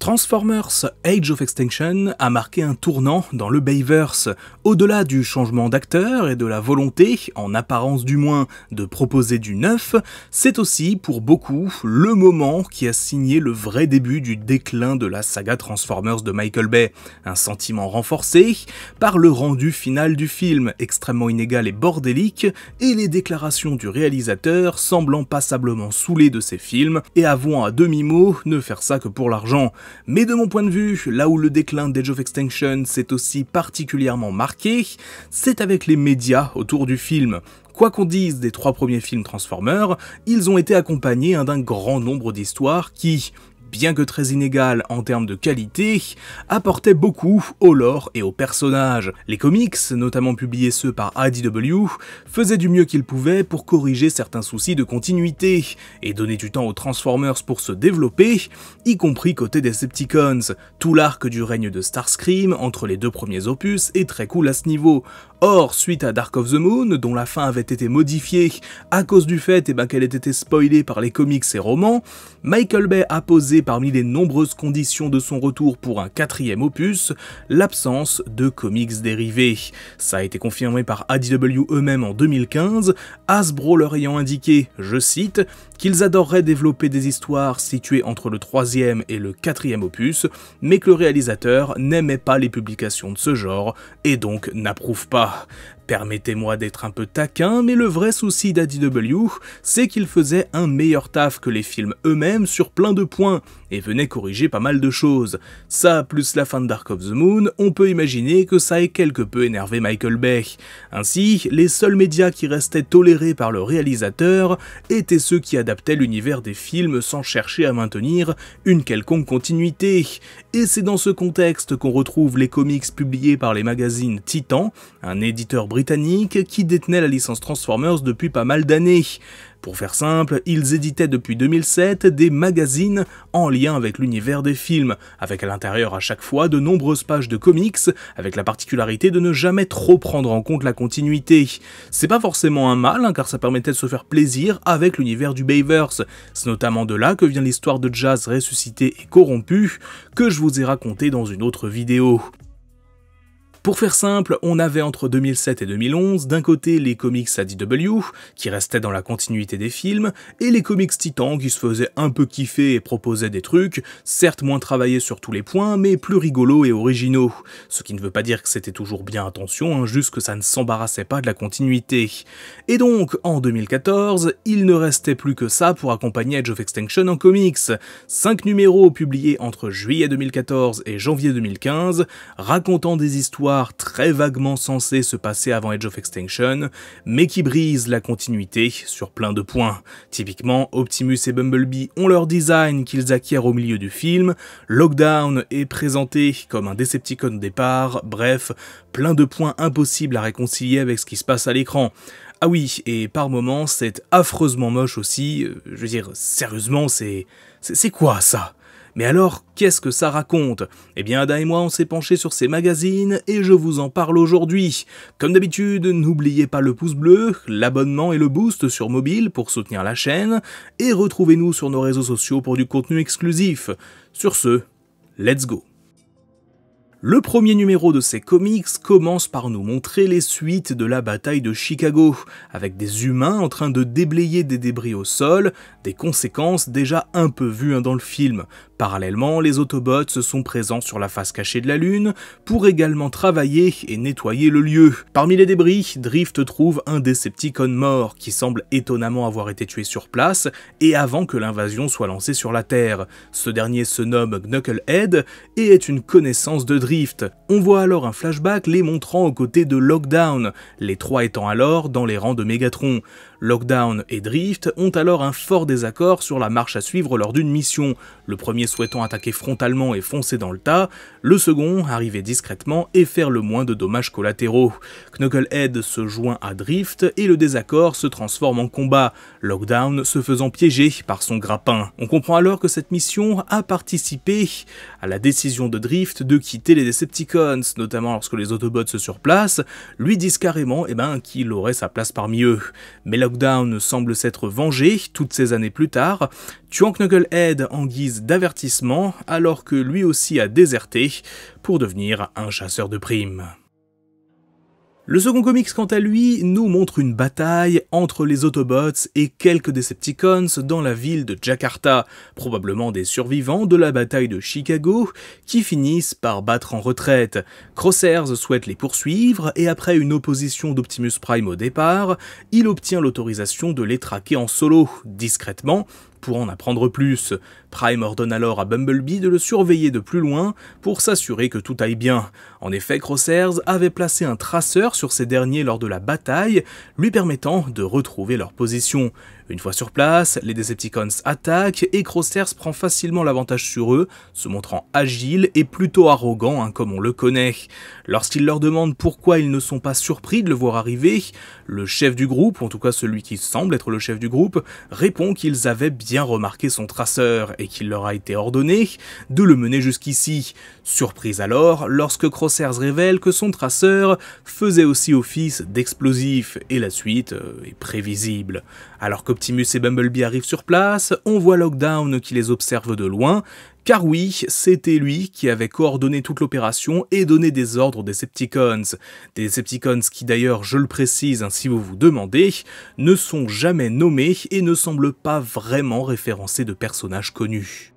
Transformers Age of Extinction a marqué un tournant dans le Bayverse. Au-delà du changement d'acteur et de la volonté, en apparence du moins, de proposer du neuf, c'est aussi, pour beaucoup, le moment qui a signé le vrai début du déclin de la saga Transformers de Michael Bay. Un sentiment renforcé par le rendu final du film, extrêmement inégal et bordélique, et les déclarations du réalisateur semblant passablement saoulé de ses films et avouant à demi-mot ne faire ça que pour l'argent. Mais de mon point de vue, là où le déclin d'Age of Extinction s'est aussi particulièrement marqué, c'est avec les médias autour du film. Quoi qu'on dise des 3 premiers films Transformers, ils ont été accompagnés d'un grand nombre d'histoires qui, bien que très inégales en termes de qualité, apportaient beaucoup au lore et aux personnages. Les comics, notamment publiés ceux par IDW, faisaient du mieux qu'ils pouvaient pour corriger certains soucis de continuité et donner du temps aux Transformers pour se développer, y compris côté Decepticons. Tout l'arc du règne de Starscream entre les 2 premiers opus est très cool à ce niveau. Or, suite à Dark of the Moon, dont la fin avait été modifiée à cause du fait qu'elle ait été spoilée par les comics et romans, Michael Bay a posé parmi les nombreuses conditions de son retour pour un 4e opus, l'absence de comics dérivés. Ça a été confirmé par IDW eux-mêmes en 2015, Hasbro leur ayant indiqué, je cite, qu'ils adoreraient développer des histoires situées entre le 3e et le 4e opus, mais que le réalisateur n'aimait pas les publications de ce genre, et donc n'approuve pas. Permettez-moi d'être un peu taquin, mais le vrai souci d'IDW, c'est qu'il faisait un meilleur taf que les films eux-mêmes sur plein de points, et venait corriger pas mal de choses. Ça, plus la fin de Dark of the Moon, on peut imaginer que ça ait quelque peu énervé Michael Bay. Ainsi, les seuls médias qui restaient tolérés par le réalisateur étaient ceux qui adaptaient l'univers des films sans chercher à maintenir une quelconque continuité. Et c'est dans ce contexte qu'on retrouve les comics publiés par les magazines Titan, un éditeur britannique qui détenait la licence Transformers depuis pas mal d'années. Pour faire simple, ils éditaient depuis 2007 des magazines en lien avec l'univers des films, avec à l'intérieur à chaque fois de nombreuses pages de comics, avec la particularité de ne jamais trop prendre en compte la continuité. C'est pas forcément un mal, car ça permettait de se faire plaisir avec l'univers du Bayverse. C'est notamment de là que vient l'histoire de Jazz ressuscité et corrompu, que je vous ai raconté dans une autre vidéo. Pour faire simple, on avait entre 2007 et 2011 d'un côté les comics IDW, qui restaient dans la continuité des films, et les comics Titan qui se faisaient un peu kiffer et proposaient des trucs, certes moins travaillés sur tous les points, mais plus rigolos et originaux. Ce qui ne veut pas dire que c'était toujours bien intention, juste que ça ne s'embarrassait pas de la continuité. Et donc, en 2014, il ne restait plus que ça pour accompagner Age of Extinction en comics. 5 numéros publiés entre juillet 2014 et janvier 2015, racontant des histoires très vaguement censées se passer avant Age of Extinction, mais qui brisent la continuité sur plein de points. Typiquement, Optimus et Bumblebee ont leur design qu'ils acquièrent au milieu du film, Lockdown est présenté comme un Decepticon au départ, bref, plein de points impossibles à réconcilier avec ce qui se passe à l'écran. Ah oui, et par moments, c'est affreusement moche aussi, je veux dire, sérieusement, c'est quoi ça ? Mais alors, qu'est-ce que ça raconte? Eh bien, Ada et moi, on s'est penché sur ces magazines et je vous en parle aujourd'hui. Comme d'habitude, n'oubliez pas le pouce bleu, l'abonnement et le boost sur mobile pour soutenir la chaîne, et retrouvez-nous sur nos réseaux sociaux pour du contenu exclusif. Sur ce, let's go! Le premier numéro de ces comics commence par nous montrer les suites de la bataille de Chicago, avec des humains en train de déblayer des débris au sol, des conséquences déjà un peu vues dans le film. Parallèlement, les Autobots sont présents sur la face cachée de la Lune pour également travailler et nettoyer le lieu. Parmi les débris, Drift trouve un Decepticon mort qui semble étonnamment avoir été tué sur place et avant que l'invasion soit lancée sur la Terre. Ce dernier se nomme Knucklehead et est une connaissance de Drift. On voit alors un flashback les montrant aux côtés de Lockdown, les 3 étant alors dans les rangs de Megatron. Lockdown et Drift ont alors un fort désaccord sur la marche à suivre lors d'une mission, le premier souhaitant attaquer frontalement et foncer dans le tas, le second arriver discrètement et faire le moins de dommages collatéraux. Knucklehead se joint à Drift et le désaccord se transforme en combat, Lockdown se faisant piéger par son grappin. On comprend alors que cette mission a participé à la décision de Drift de quitter les Decepticons, notamment lorsque les Autobots se surplacent, lui disent carrément qu'il aurait sa place parmi eux. Mais Lockdown semble s'être vengé toutes ces années plus tard, tuant Knucklehead en guise d'avertissement alors que lui aussi a déserté pour devenir un chasseur de primes. Le second comics, quant à lui, nous montre une bataille entre les Autobots et quelques Decepticons dans la ville de Jakarta, probablement des survivants de la bataille de Chicago, qui finissent par battre en retraite. Crosshairs souhaite les poursuivre, et après une opposition d'Optimus Prime au départ, il obtient l'autorisation de les traquer en solo, discrètement, pour en apprendre plus. Prime ordonne alors à Bumblebee de le surveiller de plus loin pour s'assurer que tout aille bien. En effet, Crosshairs avait placé un traceur sur ces derniers lors de la bataille, lui permettant de retrouver leur position. Une fois sur place, les Decepticons attaquent et Crosshairs prend facilement l'avantage sur eux, se montrant agile et plutôt arrogant, comme on le connaît. Lorsqu'il leur demande pourquoi ils ne sont pas surpris de le voir arriver, le chef du groupe, en tout cas celui qui semble être le chef du groupe, répond qu'ils avaient bien remarqué son traceur et qu'il leur a été ordonné de le mener jusqu'ici. Surprise alors lorsque Crosshairs révèle que son traceur faisait aussi office d'explosif, et la suite est prévisible. Alors qu'Optimus et Bumblebee arrivent sur place, on voit Lockdown qui les observe de loin, car oui, c'était lui qui avait coordonné toute l'opération et donné des ordres aux Decepticons. Des Decepticons qui d'ailleurs, je le précise, si vous vous demandez, ne sont jamais nommés et ne semblent pas vraiment référencés de personnages connus.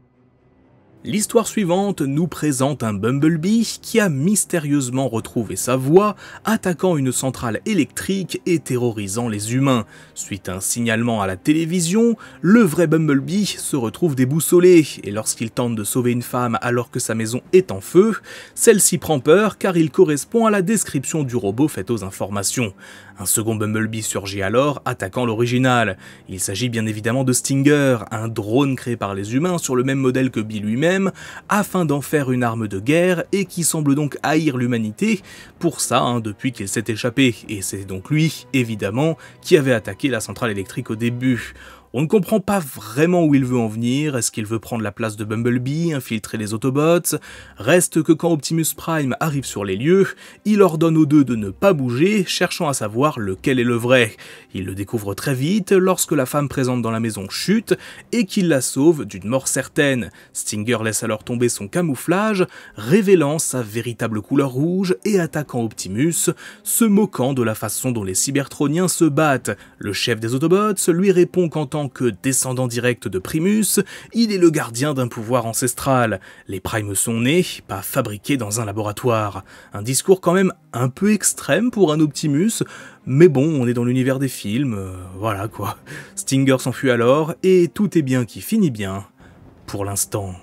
L'histoire suivante nous présente un Bumblebee qui a mystérieusement retrouvé sa voie, attaquant une centrale électrique et terrorisant les humains. Suite à un signalement à la télévision, le vrai Bumblebee se retrouve déboussolé, et lorsqu'il tente de sauver une femme alors que sa maison est en feu, celle-ci prend peur car il correspond à la description du robot faite aux informations. Un second Bumblebee surgit alors, attaquant l'original. Il s'agit bien évidemment de Stinger, un drone créé par les humains sur le même modèle que Bee lui-même, afin d'en faire une arme de guerre et qui semble donc haïr l'humanité, pour ça depuis qu'il s'est échappé, et c'est donc lui, évidemment, qui avait attaqué la centrale électrique au début. On ne comprend pas vraiment où il veut en venir, est-ce qu'il veut prendre la place de Bumblebee, infiltrer les Autobots? Reste que quand Optimus Prime arrive sur les lieux, il ordonne aux deux de ne pas bouger, cherchant à savoir lequel est le vrai. Il le découvre très vite lorsque la femme présente dans la maison chute et qu'il la sauve d'une mort certaine. Stinger laisse alors tomber son camouflage, révélant sa véritable couleur rouge et attaquant Optimus, se moquant de la façon dont les Cybertroniens se battent. Le chef des Autobots lui répond qu'en tant que descendant direct de Primus, il est le gardien d'un pouvoir ancestral. Les Primes sont nés, pas fabriqués dans un laboratoire. Un discours quand même un peu extrême pour un Optimus, mais bon, on est dans l'univers des films, voilà quoi. Stinger s'enfuit alors, et tout est bien qui finit bien, pour l'instant.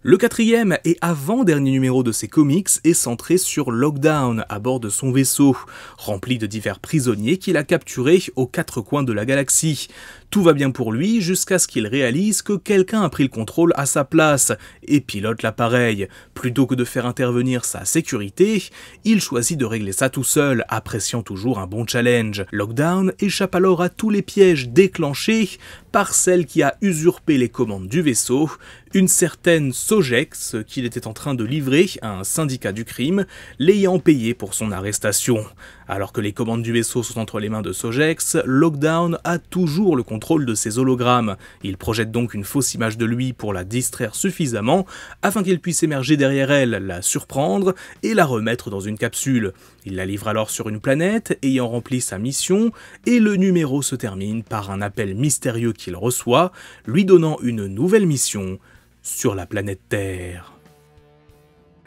Le quatrième et avant-dernier numéro de ces comics est centré sur Lockdown à bord de son vaisseau, rempli de divers prisonniers qu'il a capturés aux quatre coins de la galaxie. Tout va bien pour lui jusqu'à ce qu'il réalise que quelqu'un a pris le contrôle à sa place et pilote l'appareil. Plutôt que de faire intervenir sa sécurité, il choisit de régler ça tout seul, appréciant toujours un bon challenge. Lockdown échappe alors à tous les pièges déclenchés par celle qui a usurpé les commandes du vaisseau, une certaine Sogex qu'il était en train de livrer à un syndicat du crime, l'ayant payé pour son arrestation. Alors que les commandes du vaisseau sont entre les mains de Sogex, Lockdown a toujours le contrôle de ses hologrammes. Il projette donc une fausse image de lui pour la distraire suffisamment afin qu'il puisse émerger derrière elle, la surprendre et la remettre dans une capsule. Il la livre alors sur une planète ayant rempli sa mission et le numéro se termine par un appel mystérieux qu'il reçoit, lui donnant une nouvelle mission sur la planète Terre.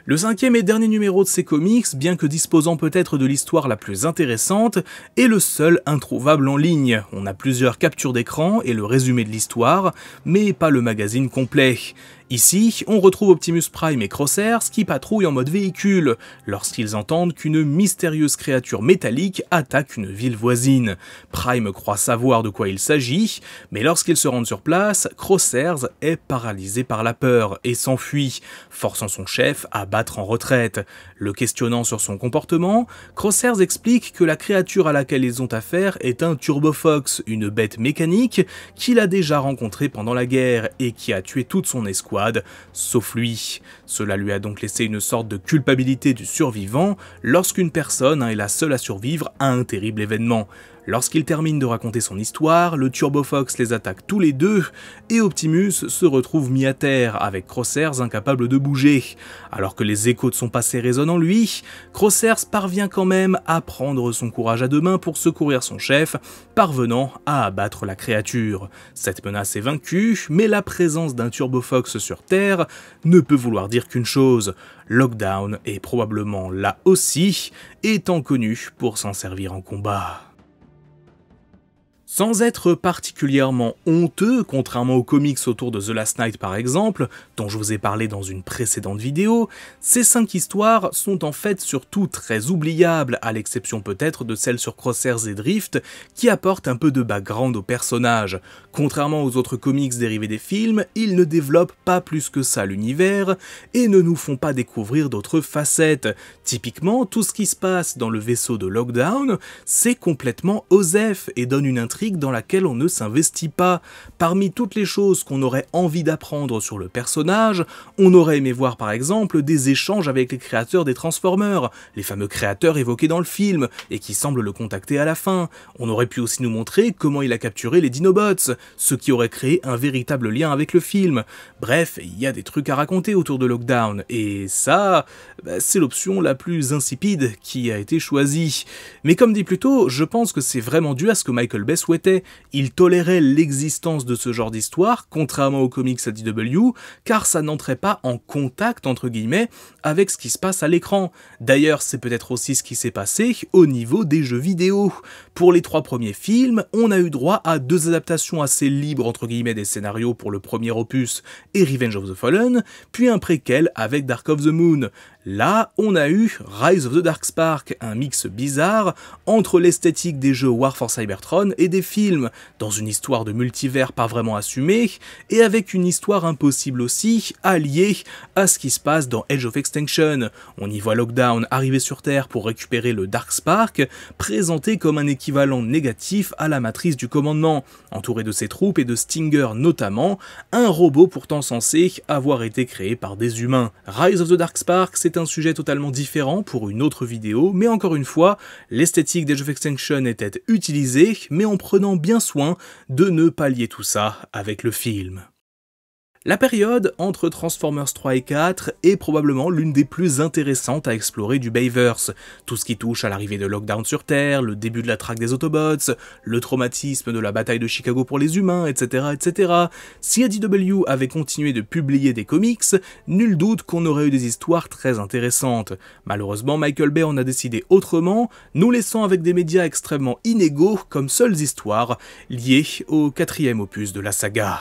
Le cinquième et dernier numéro de ces comics, bien que disposant peut-être de l'histoire la plus intéressante, est le seul introuvable en ligne. On a plusieurs captures d'écran et le résumé de l'histoire, mais pas le magazine complet. Ici, on retrouve Optimus Prime et Crosshairs qui patrouillent en mode véhicule, lorsqu'ils entendent qu'une mystérieuse créature métallique attaque une ville voisine. Prime croit savoir de quoi il s'agit, mais lorsqu'ils se rendent sur place, Crosshairs est paralysé par la peur et s'enfuit, forçant son chef à battre en retraite. Le questionnant sur son comportement, Crosshairs explique que la créature à laquelle ils ont affaire est un Turbofox, une bête mécanique qu'il a déjà rencontrée pendant la guerre et qui a tué toute son escouade, sauf lui. Cela lui a donc laissé une sorte de culpabilité du survivant lorsqu'une personne est la seule à survivre à un terrible événement. Lorsqu'il termine de raconter son histoire, le Turbo Fox les attaque tous les deux, et Optimus se retrouve mis à terre, avec Crosshairs incapable de bouger. Alors que les échos de son passé résonnent en lui, Crosshairs parvient quand même à prendre son courage à deux mains pour secourir son chef, parvenant à abattre la créature. Cette menace est vaincue, mais la présence d'un Turbo Fox sur Terre ne peut vouloir dire qu'une chose, Lockdown est probablement là aussi, étant connu pour s'en servir en combat. Sans être particulièrement honteux, contrairement aux comics autour de The Last Knight par exemple, dont je vous ai parlé dans une précédente vidéo, ces 5 histoires sont en fait surtout très oubliables, à l'exception peut-être de celles sur Crosshairs et Drift, qui apportent un peu de background aux personnages. Contrairement aux autres comics dérivés des films, ils ne développent pas plus que ça l'univers, et ne nous font pas découvrir d'autres facettes. Typiquement, tout ce qui se passe dans le vaisseau de Lockdown, c'est complètement OSEF, et donne une intrigue dans laquelle on ne s'investit pas. Parmi toutes les choses qu'on aurait envie d'apprendre sur le personnage, on aurait aimé voir par exemple des échanges avec les créateurs des Transformers, les fameux créateurs évoqués dans le film, et qui semblent le contacter à la fin. On aurait pu aussi nous montrer comment il a capturé les Dinobots, ce qui aurait créé un véritable lien avec le film. Bref, il y a des trucs à raconter autour de Lockdown, et ça, c'est l'option la plus insipide qui a été choisie. Mais comme dit plus tôt, je pense que c'est vraiment dû à ce que Michael Bay souhaitait. Il tolérait l'existence de ce genre d'histoire, contrairement aux comics à DW, car ça n'entrait pas en contact, entre guillemets, avec ce qui se passe à l'écran. D'ailleurs, c'est peut-être aussi ce qui s'est passé au niveau des jeux vidéo. Pour les 3 premiers films, on a eu droit à 2 adaptations assez libres, entre guillemets, des scénarios pour le premier opus et Revenge of the Fallen, puis un préquel avec Dark of the Moon. Là, on a eu Rise of the Darkspark, un mix bizarre entre l'esthétique des jeux War for Cybertron et des films, dans une histoire de multivers pas vraiment assumée, et avec une histoire impossible aussi, alliée à ce qui se passe dans Age of Extinction. On y voit Lockdown arriver sur Terre pour récupérer le Darkspark, présenté comme un équivalent négatif à la matrice du commandement, entouré de ses troupes et de Stinger notamment, un robot pourtant censé avoir été créé par des humains. Rise of the Darkspark, c'est un sujet totalement différent pour une autre vidéo, mais encore une fois, l'esthétique d'Age of Extinction était utilisée, mais en prenant bien soin de ne pas lier tout ça avec le film. La période entre Transformers 3 et 4 est probablement l'une des plus intéressantes à explorer du Bayverse. Tout ce qui touche à l'arrivée de Lockdown sur Terre, le début de la traque des Autobots, le traumatisme de la bataille de Chicago pour les humains, etc. etc. Si IDW avait continué de publier des comics, nul doute qu'on aurait eu des histoires très intéressantes. Malheureusement, Michael Bay en a décidé autrement, nous laissant avec des médias extrêmement inégaux comme seules histoires liées au 4e opus de la saga.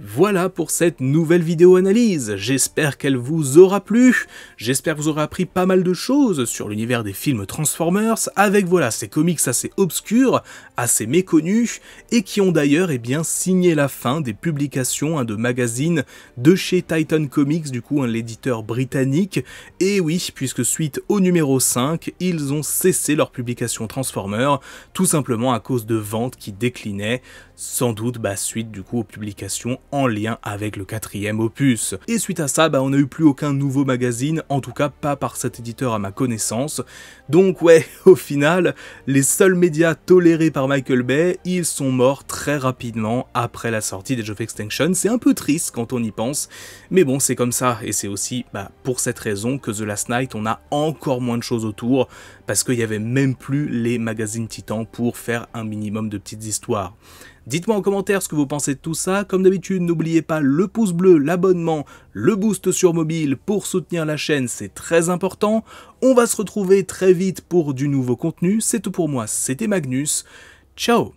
Voilà pour cette nouvelle vidéo analyse, j'espère qu'elle vous aura plu, j'espère que vous aurez appris pas mal de choses sur l'univers des films Transformers, avec voilà ces comics assez obscurs, assez méconnus, et qui ont d'ailleurs signé la fin des publications de magazines de chez Titan Comics, du coup l'éditeur britannique, et oui, puisque suite au numéro 5, ils ont cessé leur publication Transformers, tout simplement à cause de ventes qui déclinaient, sans doute suite du coup aux publications en lien avec le 4e opus. Et suite à ça, on n'a eu plus aucun nouveau magazine, en tout cas pas par cet éditeur à ma connaissance. Donc ouais, au final, les seuls médias tolérés par Michael Bay, ils sont morts très rapidement après la sortie d'Age of Extinction. C'est un peu triste quand on y pense, mais bon, c'est comme ça, et c'est aussi pour cette raison que The Last Knight, on a encore moins de choses autour, parce qu'il n'y avait même plus les magazines Titan pour faire un minimum de petites histoires. Dites-moi en commentaire ce que vous pensez de tout ça, comme d'habitude n'oubliez pas le pouce bleu, l'abonnement, le boost sur mobile pour soutenir la chaîne, c'est très important. On va se retrouver très vite pour du nouveau contenu, c'est tout pour moi, c'était Magnus, ciao.